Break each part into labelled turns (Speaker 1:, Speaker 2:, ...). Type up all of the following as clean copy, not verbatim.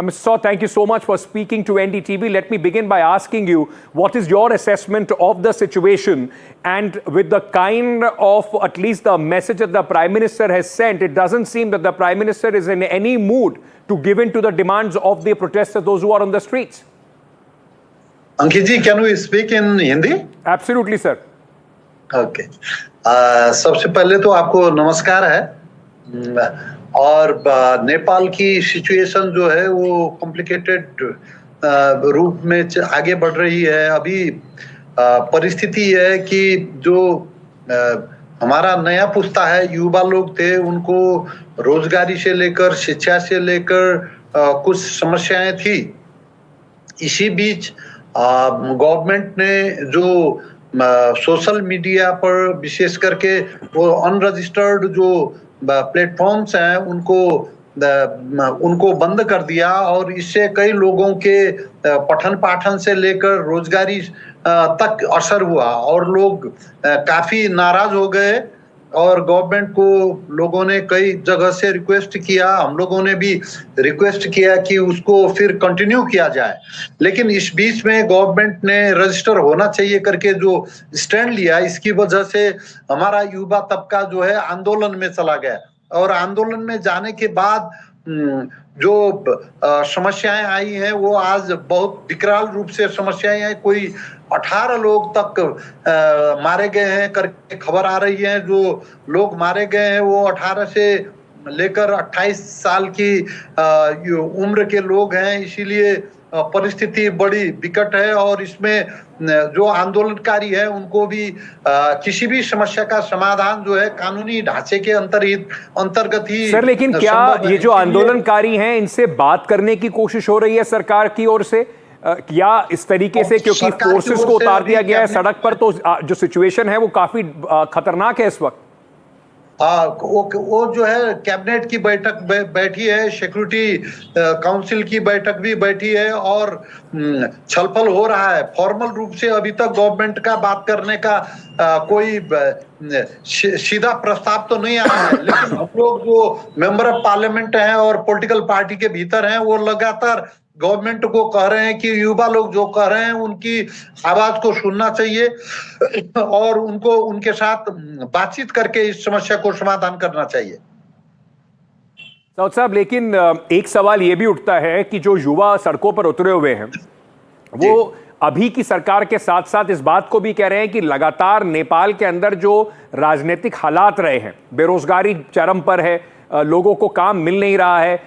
Speaker 1: Mr. Saw, thank you so much for speaking to NDTV. Let me begin by asking you, what is your assessment of the situation? And with the kind of, at least the message that the Prime Minister has sent, it doesn't seem that the Prime Minister is in any mood to give in to the demands of the protesters, those who are on the streets.
Speaker 2: Ankit ji, can we speak in Hindi?
Speaker 1: Absolutely, sir.
Speaker 2: Okay. सबसे पहले तो आपको नमस्कार है और नेपाल की situation जो है वो कॉम्प्लिकेटेड रूप में आगे बढ़ रही है। अभी परिस्थिति है कि जो हमारा नया पुस्ता है, युवा लोग थे, उनको रोजगारी से लेकर शिक्षा से लेकर कुछ समस्याएं थी। इसी बीच गवर्नमेंट ने जो सोशल मीडिया पर विशेष करके वो अनरजिस्टर्ड जो प्लेटफॉर्म्स हैं उनको बंद कर दिया और इससे कई लोगों के पठन पाठन से लेकर रोजगारी तक असर हुआ और लोग काफी नाराज हो गए और गवर्नमेंट को लोगों ने कई जगह से रिक्वेस्ट किया, हम लोगों ने भी रिक्वेस्ट किया कि उसको फिर कंटिन्यू किया जाए। लेकिन इस बीच में गवर्नमेंट ने रजिस्टर होना चाहिए करके जो स्टैंड लिया, इसकी वजह से हमारा युवा तबका जो है आंदोलन में चला गया और आंदोलन में जाने के बाद जो समस्याएं आई हैं वो आज बहुत विकराल रूप से समस्याएं हैं। कोई 18 लोग तक मारे गए हैं करके खबर आ रही है। जो लोग मारे गए हैं वो 18 से लेकर 28 साल की उम्र के लोग हैं। इसीलिए परिस्थिति बड़ी विकट है और इसमें जो आंदोलनकारी है उनको भी किसी भी समस्या का समाधान जो है कानूनी ढांचे के अंतर्गत ही।
Speaker 1: सर, लेकिन क्या ये जो आंदोलनकारी हैं इनसे बात करने की कोशिश हो रही है सरकार की ओर से या इस तरीके से, क्योंकि फोर्सेस को उतार दिया गया है सड़क पर, तो जो सिचुएशन है वो काफी खतरनाक है इस वक्त?
Speaker 2: वो जो है कैबिनेट की बैठक बैठी है, सिक्योरिटी काउंसिल की बैठक भी बैठी है और छलफल हो रहा है। फॉर्मल रूप से अभी तक गवर्नमेंट का बात करने का कोई सीधा प्रस्ताव तो नहीं आया है, लेकिन हम लोग जो मेंबर ऑफ पार्लियामेंट हैं और पॉलिटिकल पार्टी के भीतर हैं वो लगातार गवर्नमेंट को कह रहे हैं कि युवा लोग जो कह रहे हैं उनकी आवाज को सुनना चाहिए और उनको उनके साथ बातचीत करके इस समस्या को समाधान करना चाहिए।
Speaker 1: साउद साहब, लेकिन एक सवाल ये भी उठता है कि जो युवा सड़कों पर उतरे हुए हैं वो अभी की सरकार के साथ साथ इस बात को भी कह रहे हैं कि लगातार नेपाल के अंदर जो राजनीतिक हालात रहे हैं, बेरोजगारी चरम पर है, लोगों को काम मिल नहीं रहा है,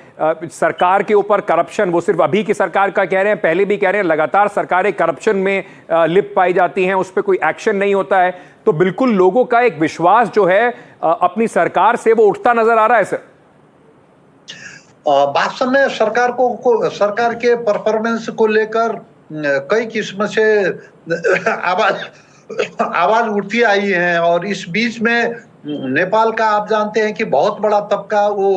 Speaker 1: सरकार के ऊपर करप्शन, वो सिर्फ अभी की सरकार का कह रहे हैं, पहले भी कह रहे हैं, लगातार सरकारें करप्शन में लिप्त पाई जाती हैं, उस पर कोई एक्शन नहीं होता है, तो बिल्कुल लोगों का एक विश्वास जो है अपनी सरकार से वो उठता नजर आ रहा है। सर,
Speaker 2: वास्तव में सरकार के परफॉर्मेंस को लेकर कई किस्म से आवाज उठती आई है और इस बीच में नेपाल का आप जानते हैं कि बहुत बड़ा तबका वो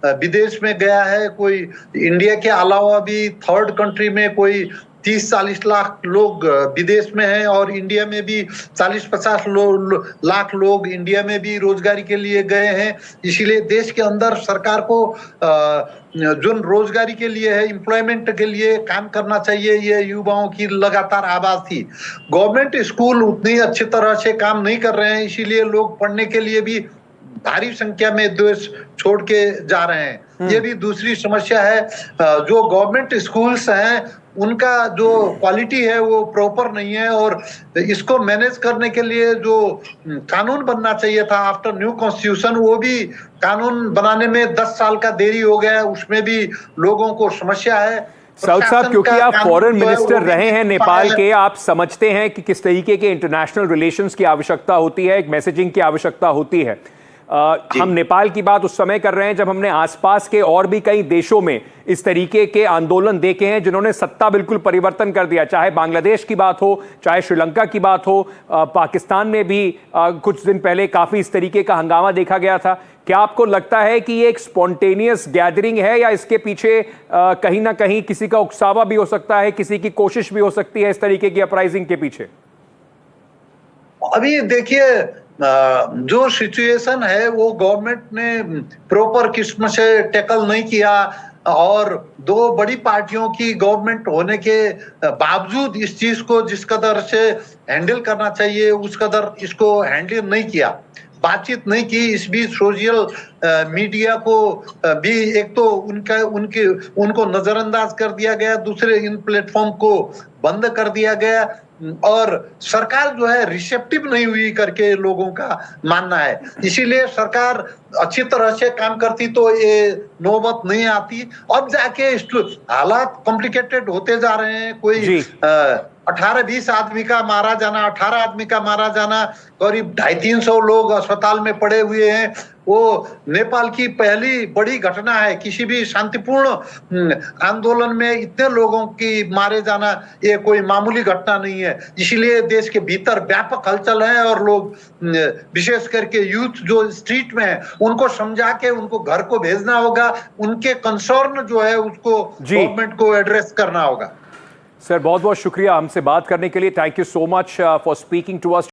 Speaker 2: विदेश में गया है। कोई इंडिया के अलावा भी थर्ड कंट्री में कोई 30-40 लाख लोग विदेश में हैं और इंडिया में भी 40-50 लाख लोग इंडिया में भी रोजगारी के लिए गए हैं। इसीलिए देश के अंदर सरकार को जो रोजगारी के लिए है, एम्प्लॉयमेंट के लिए काम करना चाहिए, ये युवाओं की लगातार आवाज थी। गवर्नमेंट स्कूल उतनी अच्छी तरह से काम नहीं कर रहे हैं, इसीलिए लोग पढ़ने के लिए भी भारी संख्या में देश छोड़ के जा रहे हैं। ये भी दूसरी समस्या है। जो गवर्नमेंट स्कूल्स हैं उनका जो क्वालिटी है वो प्रॉपर नहीं है और इसको मैनेज करने के लिए जो कानून बनना चाहिए था आफ्टर न्यू कॉन्स्टिट्यूशन, वो भी कानून बनाने में 10 साल का देरी हो गया है, उसमें भी लोगों को समस्या है।
Speaker 1: साउद साहब, क्योंकि आप फॉरेन मिनिस्टर रहे हैं नेपाल के, आप समझते हैं कि किस तरीके के इंटरनेशनल रिलेशंस की आवश्यकता होती है, एक मैसेजिंग की आवश्यकता होती है। हम नेपाल की बात उस समय कर रहे हैं जब हमने आसपास के और भी कई देशों में इस तरीके के आंदोलन देखे हैं जिन्होंने सत्ता बिल्कुल परिवर्तन कर दिया, चाहे बांग्लादेश की बात हो, चाहे श्रीलंका की बात हो, पाकिस्तान में भी कुछ दिन पहले काफी इस तरीके का हंगामा देखा गया था। क्या आपको लगता है कि ये एक स्पॉन्टेनियस गैदरिंग है या इसके पीछे कहीं ना कहीं किसी का उकसावा भी हो सकता है, किसी की कोशिश भी हो सकती है इस तरीके की अपराइजिंग के पीछे?
Speaker 2: अभी देखिए, जो सिचुएशन है वो गवर्नमेंट ने प्रॉपर किस्म से टैकल नहीं किया। और दो बड़ी पार्टियों की गवर्नमेंट होने के बावजूद इस चीज को जिस कदर से हैंडल करना चाहिए उस कदर इसको हैंडल नहीं किया, बातचीत नहीं की। इस बीच सोशल मीडिया को भी एक तो उनको नजरअंदाज कर दिया गया, दूसरे इन प्लेटफॉर्म को बंद कर दिया गया और सरकार जो है रिसेप्टिव नहीं हुई करके लोगों का मानना है। इसीलिए सरकार अच्छी तरह से काम करती तो ये नौबत नहीं आती। अब जाके हालात कॉम्प्लिकेटेड होते जा रहे हैं। कोई 18-20 आदमी का मारा जाना, 18 आदमी का मारा जाना, करीब 250-300 लोग अस्पताल में पड़े हुए हैं। वो नेपाल की पहली बड़ी घटना है। किसी भी शांतिपूर्ण आंदोलन में इतने लोगों की मारे जाना ये कोई मामूली घटना नहीं है। इसीलिए देश के भीतर व्यापक हलचल है और लोग विशेष करके यूथ जो स्ट्रीट में है उनको समझा के उनको घर को भेजना होगा। उनके कंसर्न जो है उसको गवर्नमेंट को एड्रेस करना होगा।
Speaker 1: सर बहुत बहुत शुक्रिया हमसे बात करने के लिए। Thank you so much for speaking to us.